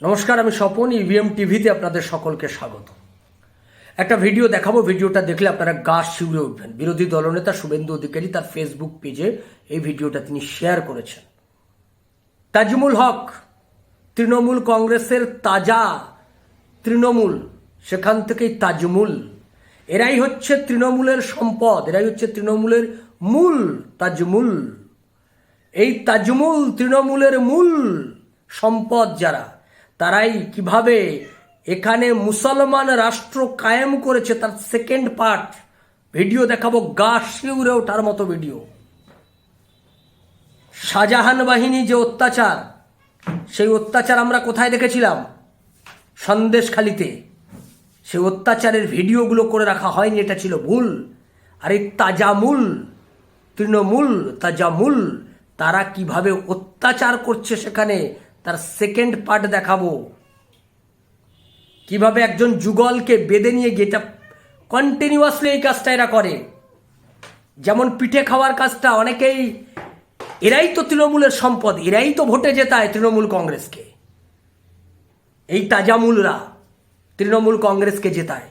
নমস্কার, আমি স্বপন। ইভিএম টিভিতে আপনাদের সকলকে স্বাগত। একটা ভিডিও দেখাবো, ভিডিওটা দেখলে আপনারা গা শিউরে উঠবেন। বিরোধী দলনেতা শুভেন্দু অধিকারী তার ফেসবুক পেজে এই ভিডিওটা তিনি শেয়ার করেছেন। তাজমুল হক তৃণমূল কংগ্রেসের তাজা তৃণমূল, সেখান থেকেই তাজমুল। এরাই হচ্ছে তৃণমূলের সম্পদ, এরাই হচ্ছে তৃণমূলের মূল। তাজমুল, এই তাজমুল তৃণমূলের মূল সম্পদ যারা, তারাই কিভাবে এখানে মুসলমান রাষ্ট্র কায়েম করেছে তার সেকেন্ড পার্ট ভিডিও দেখাবো। গা শিউরে ওঠার মতো ভিডিও। শাহজাহান বাহিনী যে অত্যাচার, সেই অত্যাচার আমরা কোথায় দেখেছিলাম? সন্দেশখালিতে। সেই অত্যাচারের ভিডিওগুলো করে রাখা হয়নি, এটা ছিল ভুল। আর এই তাজামুল তৃণমূল, তাজামুল, তারা কিভাবে অত্যাচার করছে সেখানে তার সেকেন্ড পার্ট দেখাবো। কিভাবে একজন যুগলকে বেঁধে নিয়ে গিয়ে, এটা কন্টিনিউয়াসলি এই কাজটা এরা করে। যেমন পিঠে খাওয়ার কাজটা, অনেকেই এরাই তো তৃণমূলের সম্পদ, এরাই তো ভোটে জেতায় তৃণমূল কংগ্রেসকে। এই তাজামুলরা তৃণমূল কংগ্রেসকে জেতায়।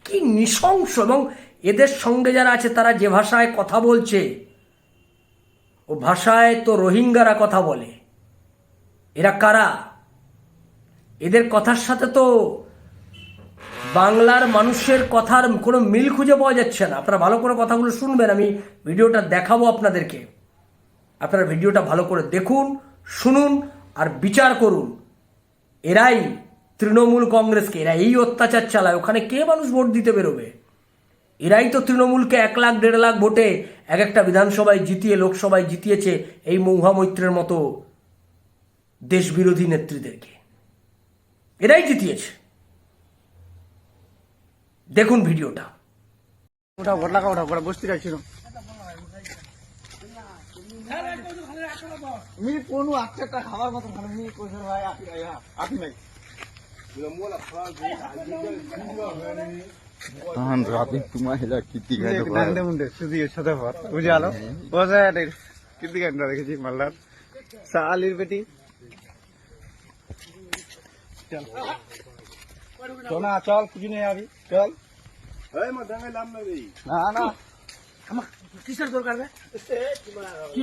কি নৃশংস! এবং এদের সঙ্গে যারা আছে তারা যে ভাষায় কথা বলছে, ও ভাষায় তো রোহিঙ্গারা কথা বলে। এরা কারা? এদের কথার সাথে তো বাংলার মানুষের কথার কোনো মিল খুঁজে পাওয়া যাচ্ছে না। আপনারা ভালো করে কথাগুলো শুনবেন, আমি ভিডিওটা দেখাবো আপনাদেরকে। আপনারা ভিডিওটা ভালো করে দেখুন, শুনুন আর বিচার করুন। এরাই তৃণমূল কংগ্রেসকে, এরা এই অত্যাচার চালায়। ওখানে কে মানুষ ভোট দিতে বেরোবে? এরাই তো তৃণমূলকে 1 লাখ 1.5 লাখ ভোটে এক একটা বিধানসভায় জিতিয়ে, লোকসভায় জিতিয়েছে এই মহুয়া মৈত্রের মতো দেশবিরোধী নেত্রীদেরকে। এরাই জিতিয়েছে। দেখুন ভিডিওটা। বসতে চাইছিল मी कोण आजच्या खावार मत म्हणून मी कोण भाई आखी नाही रात्री तुम्हाला किती घंटे म्हणते तुझी सदाफार तुझे आलो बस किती घंटा देखील मला चालेल बेटी चल तो ना चल कुछ नहीं अभी चल ना ना কিসের দরকার কি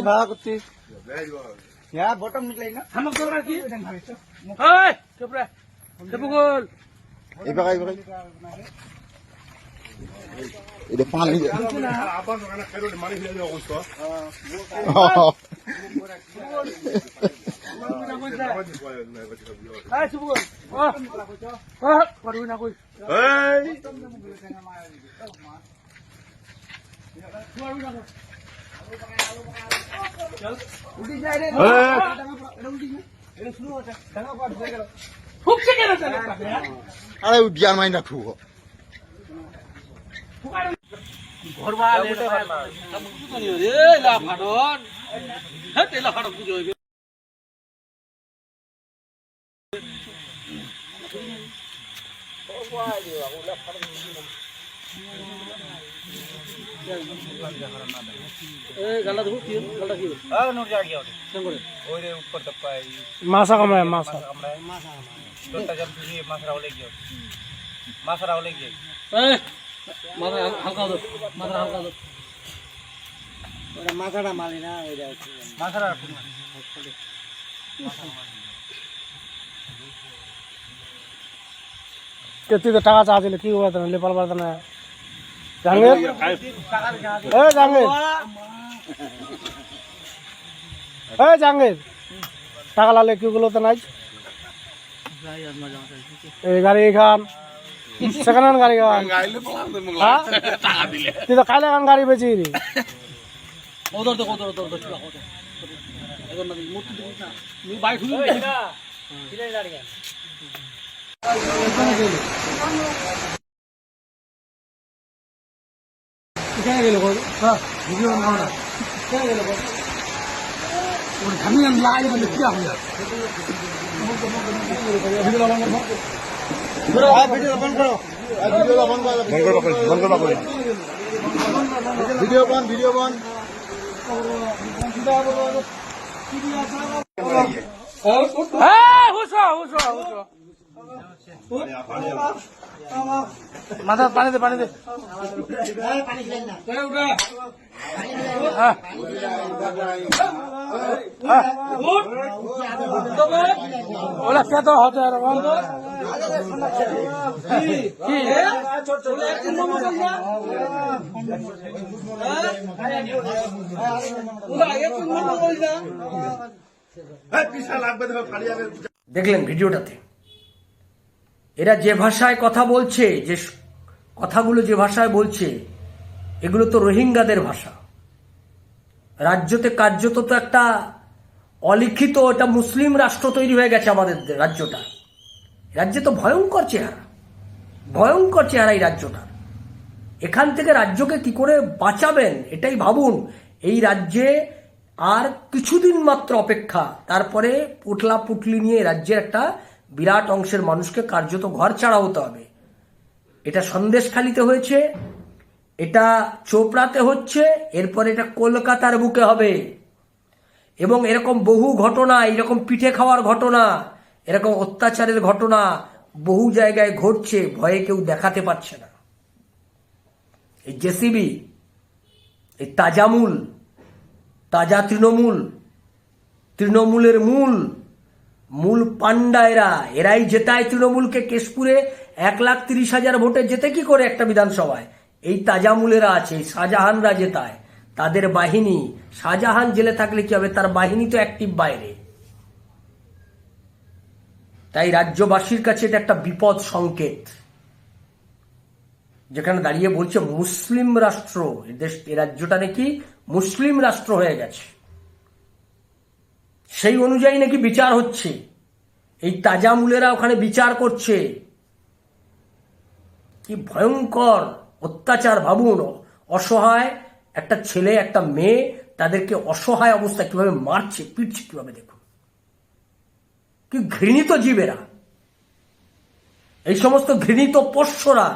ভাড়া করছিস বটম মিটলাই না আমার দরকার কি এটা পানি আরে বিয়ার মাইন রাখু মাছা কামড়ায় মাছা মাথাটা মারি না মাথাটা তুই তো টাকা চাচ্ছিল কি করতে না লেপাল পারত না জাহাঙ্গীর জাহাঙ্গীর জাহাঙ্গীর টাকা লালে কি গুলো তো নাই এই গাড়ি খান সেকেন্ড হ্যান্ড গাড়ি খান তুই তো কাইলে খান গাড়ি বেচি গেল ভিডিও গেল আমি লাই বলে কি হবে ভিডিও বন্ধ করো ভিডিও বন্ধ হ্যাঁ হুসা মাথা পানি দে পানি দে ওলা কে তো হতে আর কি দেখলেন ভিডিওটাতে এরা যে ভাষায় কথা বলছে, যে কথাগুলো যে ভাষায় বলছে, এগুলো তো রোহিঙ্গাদের ভাষা। রাজ্যতে কার্যত তো একটা অলিখিত এটা মুসলিম রাষ্ট্র তৈরি হয়ে গেছে আমাদের রাজ্যটা। রাজ্যে তো ভয়ঙ্কর চেহারা এই রাজ্যটা। এখান থেকে রাজ্যকে কি করে বাঁচাবেন এটাই ভাবুন। এই রাজ্যে আর কিছুদিন মাত্র অপেক্ষা, তারপরে পুটলা পুটলি নিয়ে রাজ্যের একটা বিরাট অংশের মানুষকে কার্যত ঘর ছাড়া হতে হবে। এটা সন্দেশখালিতে হয়েছে, এটা চোপড়াতে হচ্ছে, এরপরে এটা কলকাতার বুকে হবে। এবং এরকম বহু ঘটনা, এরকম পিঠে খাওয়ার ঘটনা, এরকম অত্যাচারের ঘটনা বহু জায়গায় ঘটছে, ভয়ে কেউ দেখাতে পারছে না। এই জেসিবি, এই তাজামূল, তাজা তৃণমূলের মূল পান্ডা এরাই জেতায় তৃণমূলকে। কেশপুরে 1,30,000 ভোটে যেতে কি করে একটা বিধানসভায়? এই তাজামূলেরা আছে, শাহজাহানরা জেতায়, তাদের বাহিনী। শাহজাহান জেলে থাকলে কি হবে? তার বাহিনী তো অ্যাক্টিভ বাইরে। তাই রাজ্যবাসীর কাছে এটা একটা বিপদ সংকেত, যেখানে দাঁড়িয়ে বলছে মুসলিম রাষ্ট্র, এ রাজ্যটা নাকি মুসলিম রাষ্ট্র হয়ে গেছে। সেই অনুযায়ী নাকি বিচার হচ্ছে। এই তাজামূলেরা ওখানে বিচার করছে। কি ভয়ঙ্কর অত্যাচার ভাবুন। অসহায় একটা ছেলে, একটা মেয়ে, তাদেরকে অসহায় অবস্থা কিভাবে মারছে, পিটছে কিভাবে, দেখুন। কি ঘৃণিত জীবেরা। এই সমস্ত ঘৃণিত পোষ্যরা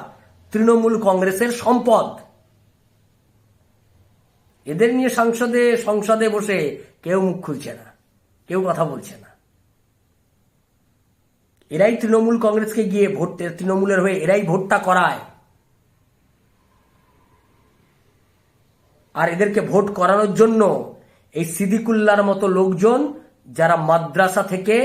তৃণমূল কংগ্রেসের সম্পদ। এদের নিয়ে সংসদে বসে কেউ মুখ খুলছে না, কেউ কথা বলছে না। এরাই তৃণমূল কংগ্রেসকে গিয়ে তৃণমূলের হয়ে এরাই ভোটটা করায়। আর এদেরকে ভোট করানোর জন্য এই সিদ্দিকুল্লাহর মতো লোকজন, যারা মাদ্রাসা থেকে,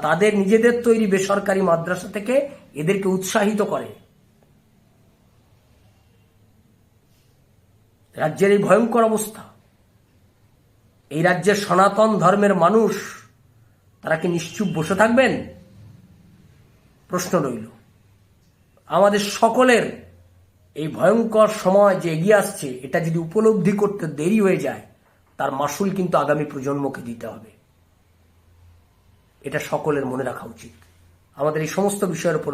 তাদের নিজেদের তৈরি বেসরকারি মাদ্রাসা থেকে এদেরকে উৎসাহিত করে। রাজ্যের এই ভয়ঙ্কর অবস্থা। এই রাজ্যের সনাতন ধর্মের মানুষ, তারা কি নিশ্চুপ বসে থাকবেন? প্রশ্ন রইল। আমাদের সকলের এই ভয়ঙ্কর সময় যে এগিয়ে আসছে, এটা যদি উপলব্ধি করতে দেরি হয়ে যায়, তার মাসুল কিন্তু আগামী প্রজন্মকে দিতে হবে। এটা সকলের মনে রাখা উচিত। আমাদের এই সমস্ত বিষয়ের উপর